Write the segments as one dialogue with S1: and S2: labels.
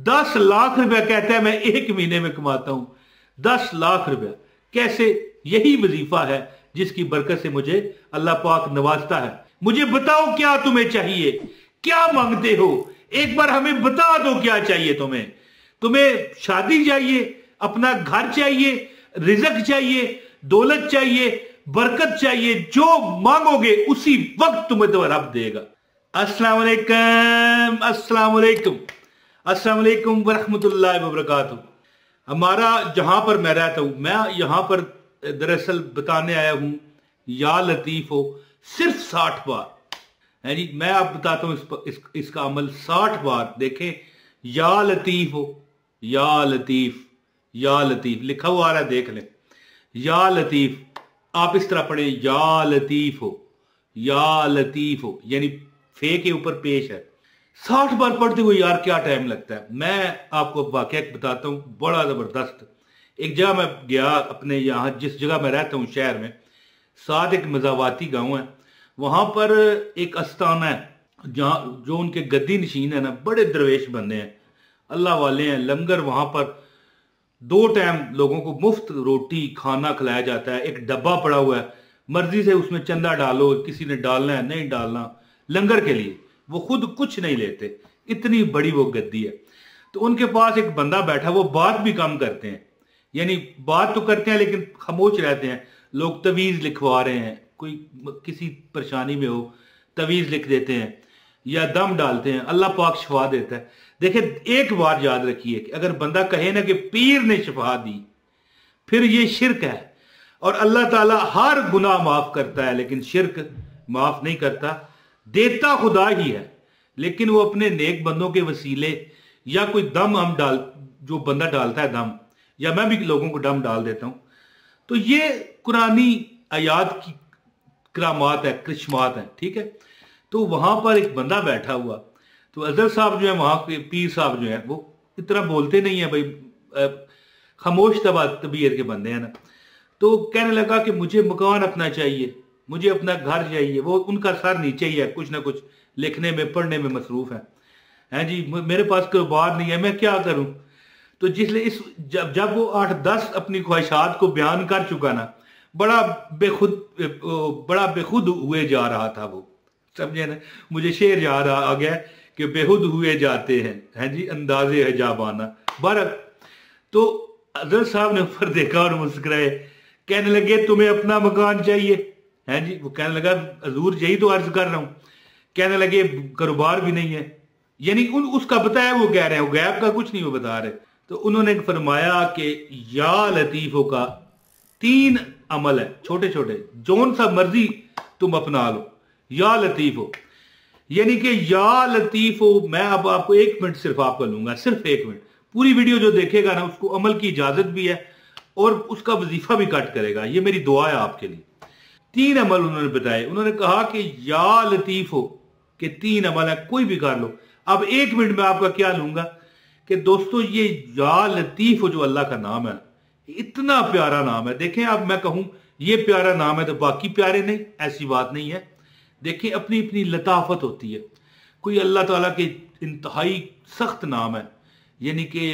S1: 10 लाख रुपया कहता है मैं एक महीने में कमाता हूं। 10 लाख रुपया कैसे? यही वजीफा है जिसकी बरकत से मुझे अल्लाह पाक नवाजता है। मुझे बताओ क्या तुम्हें चाहिए, क्या मांगते हो? एक बार हमें बता दो क्या चाहिए तुम्हें। तुम्हें शादी चाहिए, अपना घर चाहिए, रिजक चाहिए, दौलत चाहिए, बरकत चाहिए, जो मांगोगे उसी वक्त तुम्हें तो रब देगा। अस्सलाम वालेकुम, अस्सलाम वालेकुम, अस्सलाम वालेकुम वरहमतुल्लाहि वबरकातुहू। हमारा जहां पर मैं रहता हूं, मैं यहां पर दरअसल बताने आया हूं या लतीफ हो सिर्फ 60 बार है जी। मैं आप बताता हूं इसका अमल 60 बार देखें। या लतीफ हो, या लतीफ, या लतीफ लिखा हुआ आ रहा है, देख लें। या लतीफ आप इस तरह पढ़े, या लतीफ हो, या लतीफ हो, यानी फे के ऊपर पेश है। 60 बार पढ़ते हुए यार क्या टाइम लगता है। मैं आपको वाकया बताता हूं, बड़ा जबरदस्त। एक जगह मैं गया, अपने यहाँ जिस जगह मैं रहता हूँ शहर में, साथ एक मजावाती गांव है, वहां पर एक आस्थाना है जहाँ जो उनके गद्दी नशीन है ना, बड़े दरवेश बंदे हैं, अल्लाह वाले हैं। लंगर वहां पर 2 टाइम लोगों को मुफ्त रोटी खाना खिलाया जाता है। एक डब्बा पड़ा हुआ है, मर्जी से उसमें चंदा डालो, किसी ने डालना है नहीं डालना, लंगर के लिए। वो खुद कुछ नहीं लेते, इतनी बड़ी वो गद्दी है। तो उनके पास एक बंदा बैठा, वो बात भी कम करते हैं, यानी बात तो करते हैं लेकिन खामोश रहते हैं। लोग तवीज़ लिखवा रहे हैं, कोई किसी परेशानी में हो तवीज़ लिख देते हैं या दम डालते हैं, अल्लाह पाक शिफा देता है। देखिए एक बात याद रखिए कि अगर बंदा कहे ना कि पीर ने शिफा दी, फिर ये शिरक है। और अल्लाह ताला हर गुनाह माफ करता है लेकिन शिरक माफ नहीं करता। देता खुदा ही है, लेकिन वो अपने नेक बंदों के वसीले या कोई दम हम डाल, जो बंदा डालता है दम, या मैं भी लोगों को दम डाल देता हूं, तो ये कुरानी आयात की करामात है, कृश्मात है, ठीक है। तो वहां पर एक बंदा बैठा हुआ, तो अजहर साहब जो है वहां के पीर साहब जो है वो इतना बोलते नहीं है भाई, खामोश तबीयत के बंदे हैं ना। तो कहने लगा कि मुझे मकान अपना चाहिए, मुझे अपना घर चाहिए। वो उनका सर नीचे ही है, कुछ ना कुछ लिखने में पढ़ने में मसरूफ है जी। मेरे पास कारोबार नहीं है, मैं क्या करूं? तो जिसलिए इस जब वो 8-10 अपनी ख्वाहिशात को बयान कर चुका ना, बड़ा बेखुद हुए जा रहा था वो, समझे ना। मुझे शेर याद आ गया कि बेहुद हुए जाते हैं जी अंदाजे हजाबाना बारक। तो हजरत साहब ने ऊपर देखा और मुस्कुराए, कहने लगे तुम्हें अपना मकान चाहिए है जी। वो कहने लगा हजूर यही तो अर्ज कर रहा हूं। कहने लगे कारोबार भी नहीं है, यानी उसका बताया वो कह रहे हैं, वो गैब का कुछ नहीं वो बता रहे। तो उन्होंने फरमाया कि या लतीफों का 3 अमल है, छोटे छोटे, जोन सा मर्जी तुम अपना लो। या लतीफो यानी कि या लतीफो, मैं अब आपको 1 मिनट सिर्फ आपका लूंगा, सिर्फ 1 मिनट। पूरी वीडियो जो देखेगा ना उसको अमल की इजाजत भी है और उसका वजीफा भी कट करेगा, ये मेरी दुआ है आपके लिए। 3 अमल उन्होंने बताए। उन्होंने कहा कि या लतीफो के 3 अमल है, कोई भी कर लो। अब 1 मिनट में आपका क्या लूंगा कि दोस्तों ये या लतीफ जो अल्लाह का नाम है, इतना प्यारा नाम है। देखें अब मैं कहूं ये प्यारा नाम है तो बाकी प्यारे नहीं, ऐसी बात नहीं है। देखें अपनी अपनी लताफत होती है। कोई अल्लाह ताला के इंतहाई सख्त नाम है, यानी कि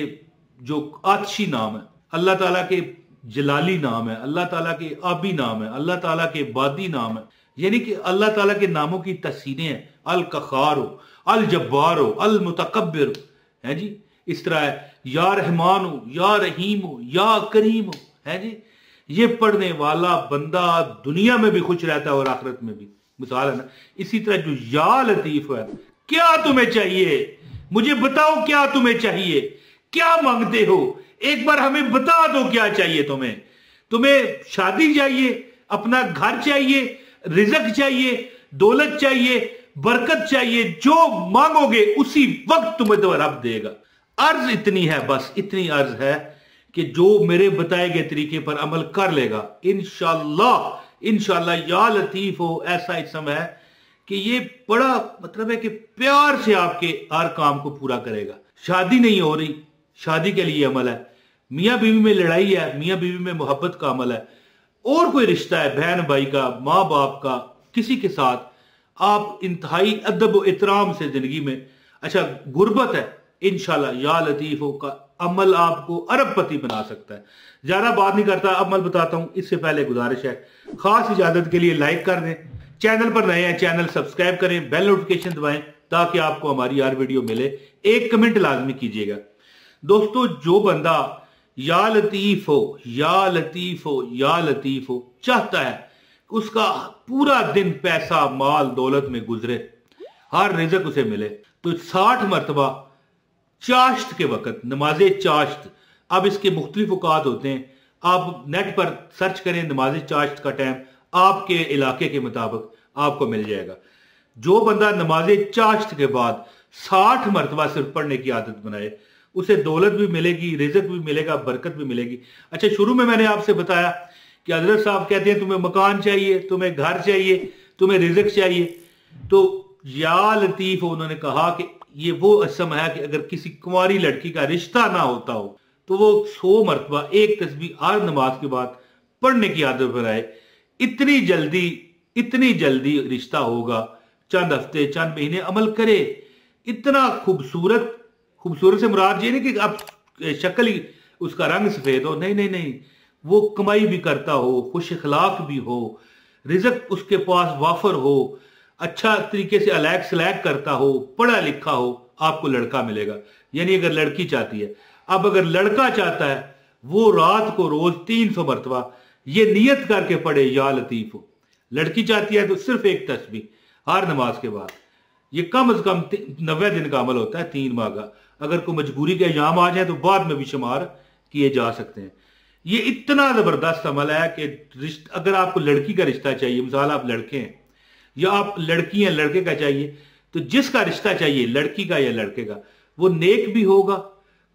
S1: जो आतशी नाम है, अल्लाह ताला के जलाली नाम है, अल्लाह ताला के आबी नाम है, अल्लाह ताला के बादी नाम है, यानी कि अल्लाह ताला के नामों की तस्सीरें हैं। अल कखारो, अल जब्बारो, अल मुतकब्बिर है जी। इस तरह है या रहमान हो, या रहीम हो, या करीम हो है जी। ये पढ़ने वाला बंदा दुनिया में भी खुश रहता है और आखिरत में भी, मिसाल है ना। इसी तरह जो या लतीफ है, क्या तुम्हें चाहिए, मुझे बताओ क्या तुम्हें चाहिए, क्या मांगते हो? एक बार हमें बता दो क्या चाहिए तुम्हें। तुम्हें शादी चाहिए, अपना घर चाहिए, रिजक चाहिए, दौलत चाहिए, बरकत चाहिए, जो मांगोगे उसी वक्त तुम्हें तो रब देगा। अर्ज इतनी है, बस इतनी अर्ज है कि जो मेरे बताए गए तरीके पर अमल कर लेगा इंशाअल्लाह, इंशाअल्लाह या लतीफ हो ऐसा इसम है कि ये बड़ा मतलब है कि प्यार से आपके हर काम को पूरा करेगा। शादी नहीं हो रही, शादी के लिए अमल है। मियाँ बीवी में लड़ाई है, मियाँ बीवी में मोहब्बत का अमल है। और कोई रिश्ता है बहन भाई का, माँ बाप का, किसी के साथ आप इंतहाई अदब व एहतराम से जिंदगी में, अच्छा गुर्बत है, इंशाल्लाह या लतीफों का अमल आपको अरबपति बना सकता है। ज्यादा बात नहीं करता, अमल बताता हूं। इससे पहले गुजारिश है, खास इजाजत के लिए लाइक कर दें, चैनल पर नए हैं चैनल सब्सक्राइब करें, बेल नोटिफिकेशन दबाएं ताकि आपको हमारी हर वीडियो मिले। एक कमेंट लाजमी कीजिएगा दोस्तों। जो बंदा या लतीफ हो या लतीफ हो या लतीफ हो चाहता है उसका पूरा दिन पैसा माल दौलत में गुजरे, हर रिज़्क उसे मिले, तो 60 मरतबा चाश्त के वक्त नमाज चाश्त, अब इसके मुख्तलिफ औकात होते हैं, आप नेट पर सर्च करें नमाज चाश्त का टाइम, आपके इलाके के मुताबिक आपको मिल जाएगा। जो बंदा नमाज चाश्त के बाद 60 मरतबा सिर्फ पढ़ने की आदत बनाए उसे दौलत भी मिलेगी, रिज़्क भी मिलेगा, बरकत भी मिलेगी। अच्छा, शुरू में मैंने आपसे बताया कि हजरत साहब कहते हैं तुम्हें मकान चाहिए, तुम्हें घर चाहिए, तुम्हें रिज़्क चाहिए, तो या लतीफ उन्होंने कहा कि ये वो असम है कि अगर किसी कुंवारी लड़की का रिश्ता ना होता हो तो वो 100 मरतबा एक तस्बीह हर नमाज के बाद पढ़ने की आदत बनाए। इतनी जल्दी रिश्ता होगा, चंद हफ्ते चंद महीने अमल करे। इतना खूबसूरत से मुराद ये नहीं कि आप शक्ल ही उसका रंग सफेद हो, नहीं नहीं नहीं, वो कमाई भी करता हो, खुश अखलाक भी हो, रिज़्क उसके पास वाफर हो, अच्छा तरीके से अलैक सलैक करता हो, पढ़ा लिखा हो, आपको लड़का मिलेगा। यानी अगर लड़की चाहती है, अब अगर लड़का चाहता है वो रात को रोज 300 मरतबा ये नियत करके पढ़े या लतीफ हो। लड़की चाहती है तो सिर्फ एक तस्बीह हर नमाज के बाद, ये कम से कम 90 दिन का अमल होता है, 3 माह का। अगर कोई मजबूरी के अयाम आ जाए तो बाद में भी शुमार किए जा सकते हैं। ये इतना जबरदस्त अमल है कि अगर आपको लड़की का रिश्ता चाहिए, मिसाल आप लड़के हैं या आप लड़की हैं, लड़के का चाहिए, तो जिसका रिश्ता चाहिए लड़की का या लड़के का वो नेक भी होगा,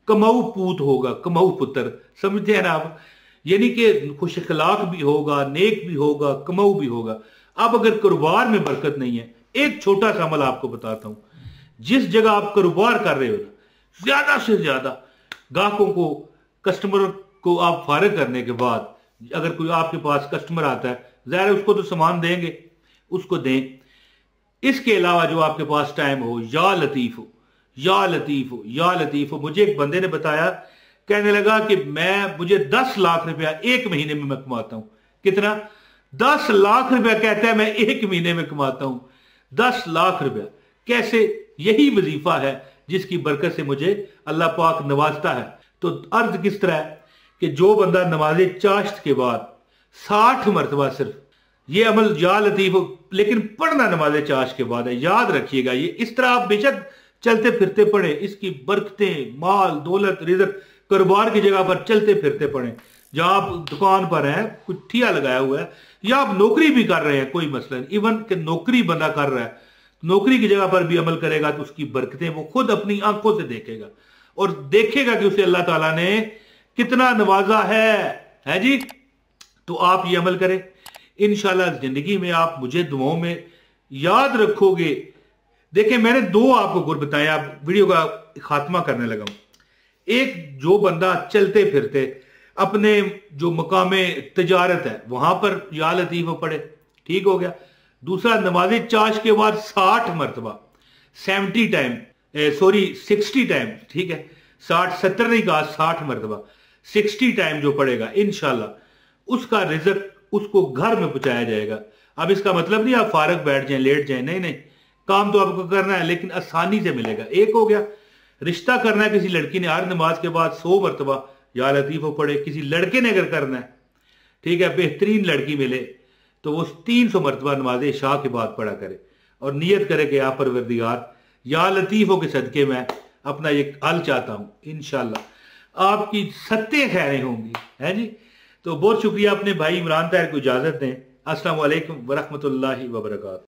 S1: कमाऊ पूत होगा, कमाऊ पुत्र, समझते हैं ना आप, यानी कि खुश अखलाक भी होगा, नेक भी होगा, कमाऊ भी होगा। अब अगर कारोबार में बरकत नहीं है, एक छोटा सा अमल आपको बताता हूं। जिस जगह आप कारोबार कर रहे हो ना, ज्यादा से ज्यादा ग्राहकों को, कस्टमर को आप फारिग करने के बाद अगर कोई आपके पास कस्टमर आता है, जाहिर है उसको तो सामान देंगे, उसको दें। इसके अलावा जो आपके पास टाइम हो, या लतीफ हो या लतीफ हो या लतीफ हो। मुझे एक बंदे ने बताया, कहने लगा कि मुझे 10 लाख रुपया एक महीने में मैं कमाता हूं। कितना? 10 लाख रुपया कहता है मैं एक महीने में कमाता हूं। 10 लाख रुपया कैसे? यही वजीफा है जिसकी बरकत से मुझे अल्लाह पाक नवाजता है। तो अर्ज किस तरह है कि जो बंदा नमाज चाश्त के बाद 60 मरतबा सिर्फ ये अमल या लतीफ हो, लेकिन पढ़ना नमाज चाश्त के बाद है, याद रखिएगा। ये इस तरह आप बेशक चलते फिरते पढ़े, इसकी बरकतें, माल दौलत, रिज़्क कारोबार की जगह पर चलते फिरते पढ़े। जहां आप दुकान पर हैं, कुछ ठिया लगाया हुआ है, या आप नौकरी भी कर रहे हैं, कोई मसला नहीं, इवन कि नौकरी बंदा कर रहा है, नौकरी की जगह पर भी अमल करेगा तो उसकी बरकतें वो खुद अपनी आंखों से देखेगा और देखेगा कि उसे अल्लाह ताला ने कितना नवाजा है जी। तो आप ये अमल करें, इंशाल्लाह जिंदगी में आप मुझे दुआओं में याद रखोगे। देखिए, मैंने 2 आपको गुर बताए, आप वीडियो का खात्मा करने लगा हूं। एक, जो बंदा चलते फिरते अपने जो मकामे तिजारत है वहां पर या लतीफ पढ़े, ठीक हो गया। दूसरा, नमाज चाश के बाद 60 मरतबा 60 टाइम, ठीक है, 70 नहीं कहा, 60 मरतबा 60 टाइम जो पड़ेगा इंशाल्लाह उसका रिज़्क उसको घर में पहुंचाया जाएगा। अब इसका मतलब नहीं आप फारग बैठ जाएं, लेट जाएं, नहीं नहीं, काम तो आपको करना है लेकिन आसानी से मिलेगा। एक हो गया, रिश्ता करना है किसी लड़की ने, हर नमाज के बाद 100 मरतबा या लतीफ पढ़े। किसी लड़के ने अगर करना है, ठीक है, बेहतरीन लड़की मिले तो वो 300 मरतबा नमाज शाह के बाद पढ़ा करे और नियत करे कि आप परवरदिगार या लतीफों के सदके में अपना ये हल चाहता हूं, इंशाल्लाह आपकी सत्ते खैरें होंगी, है जी। तो बहुत शुक्रिया, अपने भाई इमरान ताहिर को इजाजत दें। अस्सलाम वालेकुम वरहमतुल्लाहि वबरकातुहू।